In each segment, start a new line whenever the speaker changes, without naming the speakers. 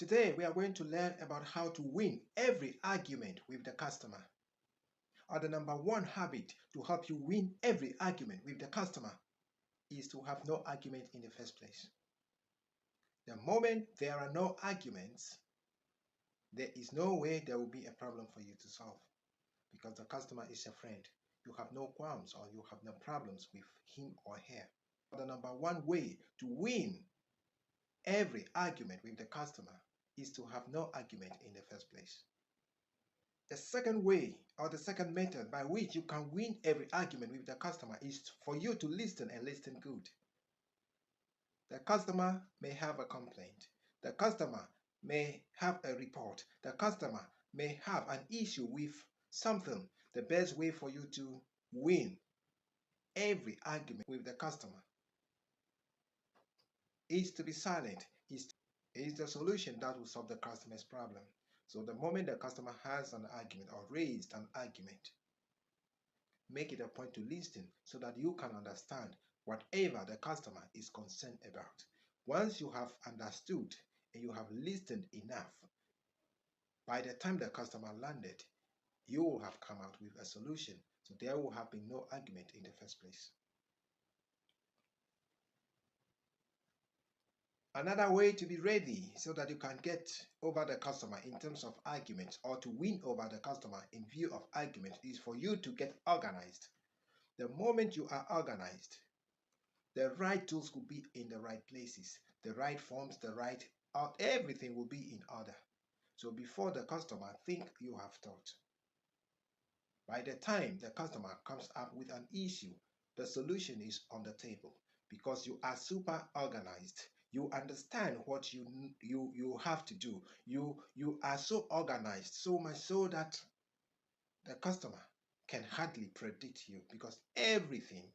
Today, we are going to learn about how to win every argument with the customer. Or the number one habit to help you win every argument with the customer is to have no argument in the first place. The moment there are no arguments, there is no way there will be a problem for you to solve because the customer is your friend. You have no qualms or you have no problems with him or her. The number one way to win every argument with the customer is to have no argument in the first place. The second way or the second method by which you can win every argument with the customer is for you to listen and listen good. The customer may have a complaint. The customer may have a report. The customer may have an issue with something. The best way for you to win every argument with the customer is to be silent, is the solution that will solve the customer's problem. So the moment the customer has an argument or raised an argument, make it a point to listen so that you can understand whatever the customer is concerned about. Once you have understood and you have listened enough, by the time the customer landed, you will have come out with a solution. So there will have been no argument in the first place. Another way to be ready so that you can get over the customer in terms of arguments or to win over the customer in view of argument is for you to get organized. The moment you are organized, the right tools will be in the right places, the right forms, everything will be in order. So before the customer think you have thought. By the time the customer comes up with an issue, the solution is on the table because you are super organized. You understand what you have to do. You are so organized, so much so that the customer can hardly predict you because everything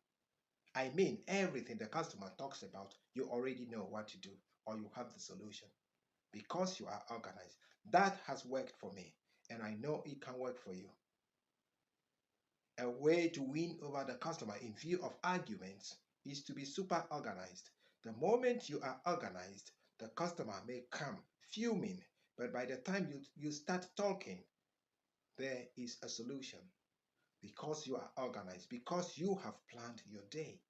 the customer talks about, you already know what to do or you have the solution because you are organized. That has worked for me and I know it can work for you. A way to win over the customer in view of arguments is to be super organized. The moment you are organized, the customer may come fuming, but by the time you start talking, there is a solution because you are organized, because you have planned your day.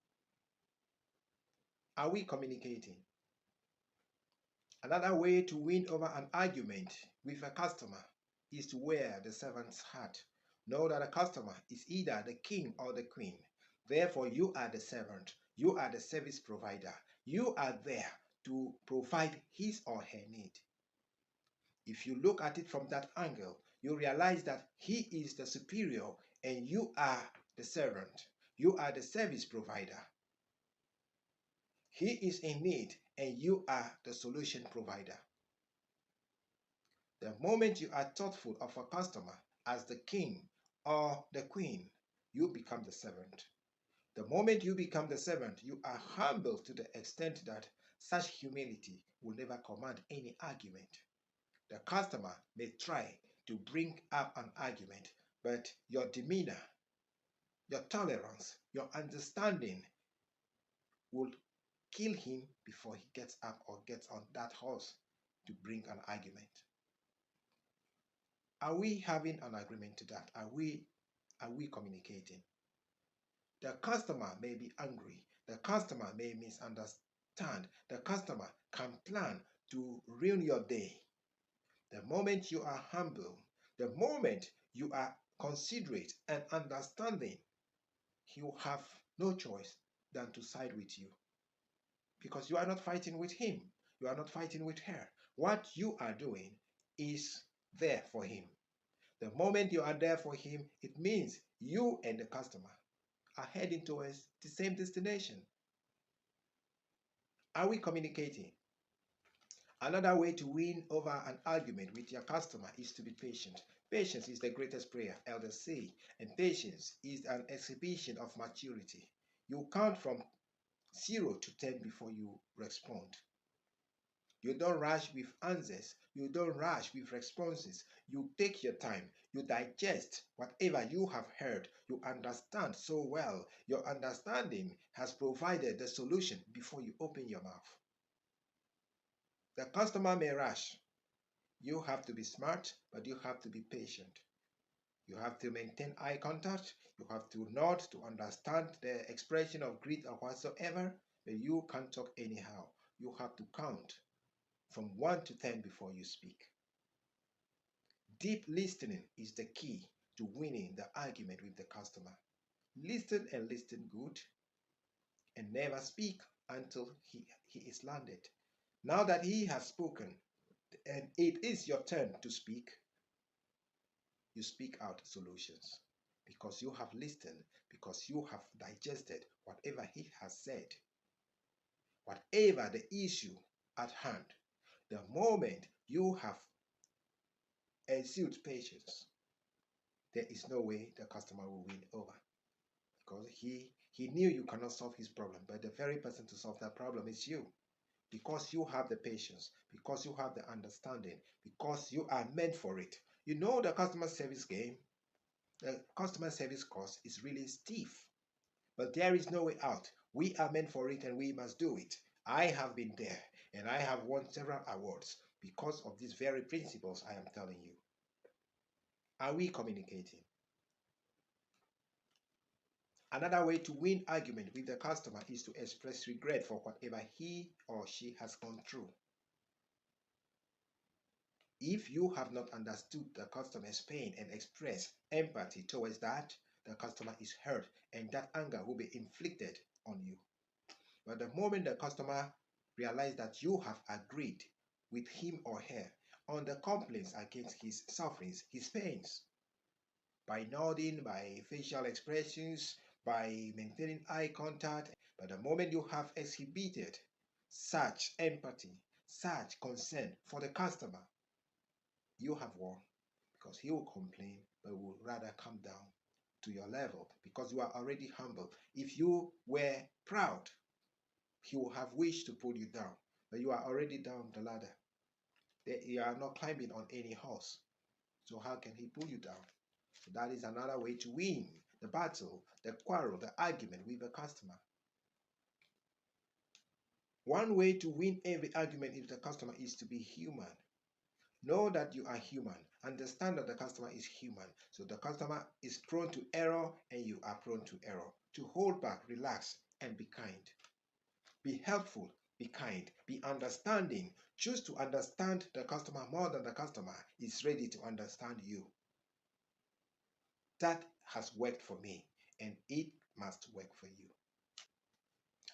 Are we communicating? Another way to win over an argument with a customer is to wear the servant's hat. Know that a customer is either the king or the queen. Therefore, you are the servant. You are the service provider. You are there to provide his or her need. If you look at it from that angle, you realize that he is the superior and you are the servant. You are the service provider. He is in need and you are the solution provider. The moment you are thoughtful of a customer as the king or the queen, you become the servant. The moment you become the servant, you are humble to the extent that such humility will never command any argument. The customer may try to bring up an argument, but your demeanor, your tolerance, your understanding will kill him before he gets up or gets on that horse to bring an argument. Are we having an agreement to that? Are we communicating? The customer may be angry. The customer may misunderstand. The customer can plan to ruin your day. The moment you are humble, the moment you are considerate and understanding, he will have no choice than to side with you. Because you are not fighting with him. You are not fighting with her. What you are doing is there for him. The moment you are there for him, it means you and the customer are heading towards the same destination. Are we communicating? Another way to win over an argument with your customer is to be patient. Patience is the greatest prayer, elders say, and patience is an exhibition of maturity. You count from 0 to 10 before you respond. You don't rush with answers. You don't rush with responses. You take your time. You digest whatever you have heard. You understand so well. Your understanding has provided the solution before you open your mouth. The customer may rush. You have to be smart, but you have to be patient. You have to maintain eye contact. You have to nod to understand the expression of greed or whatsoever, but you can't talk anyhow. You have to count from 1 to 10 before you speak. Deep listening is the key to winning the argument with the customer. Listen and listen good and never speak until he is landed. Now that he has spoken and it is your turn to speak, you speak out solutions because you have listened, because you have digested whatever he has said, whatever the issue at hand. The moment you have ensued patience, there is no way the customer will win over because he knew you cannot solve his problem, but the very person to solve that problem is you. Because you have the patience, because you have the understanding, because you are meant for it. You know the customer service game, the customer service course is really stiff, but there is no way out. We are meant for it and we must do it. I have been there and I have won several awards because of these very principles I am telling you. Are we communicating? Another way to win argument with the customer is to express regret for whatever he or she has gone through. If you have not understood the customer's pain and express empathy towards that, the customer is hurt and that anger will be inflicted on you. But the moment the customer realizes that you have agreed with him or her on the complaints against his sufferings, his pains, by nodding, by facial expressions, by maintaining eye contact, but the moment you have exhibited such empathy, such concern for the customer, you have won because he will complain but will rather come down to your level because you are already humble. If you were proud, he will have wished to pull you down, but you are already down the ladder. You are not climbing on any horse. So how can he pull you down? So that is another way to win the battle, the quarrel, the argument with the customer. One way to win every argument with the customer is to be human. Know that you are human. Understand that the customer is human. So the customer is prone to error and you are prone to error. To hold back, relax, and be kind. Be helpful, be kind, be understanding. Choose to understand the customer more than the customer is ready to understand you. That has worked for me and it must work for you.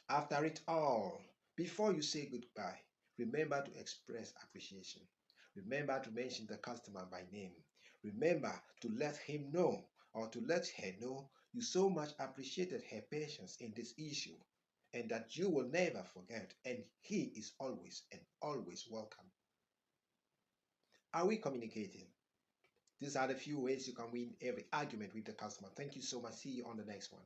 After it all, before you say goodbye, remember to express appreciation. Remember to mention the customer by name. Remember to let him know or to let her know you so much appreciated her patience in this issue and that you will never forget and he is always and always welcome. Are we communicating? These are the few ways you can win every argument with the customer. Thank you so much. See you on the next one.